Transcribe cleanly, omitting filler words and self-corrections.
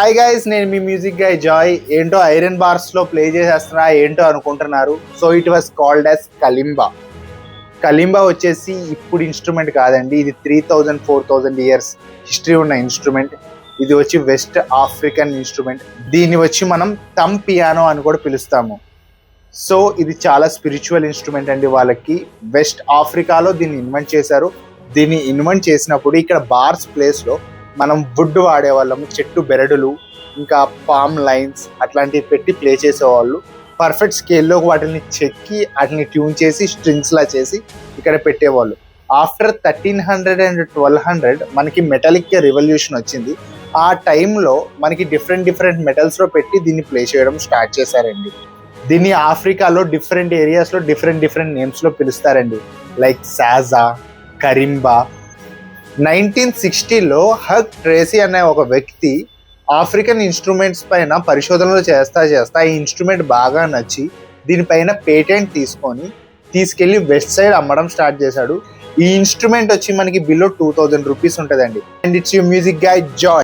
Hi guys, నేను మీ music guy Joy. ఏంటో ఐరన్ బార్స్ లో ప్లే చేసేస్తున్నా ఏంటో అనుకుంటున్నారు. So it was called as kalimba. Kalimba వచ్చేసి ఇప్పుడు ఇన్స్ట్రుమెంట్ కాదండి, ఇది 3000-4000 ఇయర్స్ హిస్టరీ ఉన్న ఇన్స్ట్రుమెంట్. ఇది వచ్చి వెస్ట్ ఆఫ్రికన్ ఇన్స్ట్రుమెంట్. దీన్ని వచ్చి మనం తమ్ పియానో అని కూడా పిలుస్తాము. సో ఇది చాలా స్పిరిచువల్ ఇన్స్ట్రుమెంట్ అండి. వాళ్ళకి వెస్ట్ ఆఫ్రికాలో దీన్ని ఇన్వెంట్ చేశారు. దీన్ని ఇన్వెంట్ చేసినప్పుడు ఇక్కడ బార్స్ ప్లేస్లో మనం వుడ్ వాడేవాళ్ళము, చెట్టు బెరడులు, ఇంకా పామ్ లైన్స్ అట్లాంటివి పెట్టి ప్లే చేసేవాళ్ళు. పర్ఫెక్ట్ స్కేల్లో వాటిని చెక్కి వాటిని ట్యూన్ చేసి స్ట్రింగ్స్లా చేసి ఇక్కడ పెట్టేవాళ్ళు. ఆఫ్టర్ 1300 అండ్ 1200 మనకి మెటాలిక్ రెవల్యూషన్ వచ్చింది. ఆ టైంలో మనకి డిఫరెంట్ మెటల్స్లో పెట్టి దీన్ని ప్లే చేయడం స్టార్ట్ చేశారండి. దీన్ని ఆఫ్రికాలో డిఫరెంట్ ఏరియాస్లో డిఫరెంట్ నేమ్స్లో పిలుస్తారండి, లైక్ సాజా, కరింబా. 1960లో హగ్ ట్రేసీ అనే ఒక వ్యక్తి ఆఫ్రికన్ ఇన్స్ట్రుమెంట్స్ పైన పరిశోధనలు చేస్తా ఈ ఇన్స్ట్రుమెంట్ బాగా నచ్చి దీనిపైన పేటెంట్ తీసుకెళ్లి వెస్ట్ సైడ్ అమ్మడం స్టార్ట్ చేశాడు. ఈ ఇన్స్ట్రుమెంట్ వచ్చి మనకి బిలో 2000 రూపీస్ ఉంటుందండి. And it's your music guy Joy.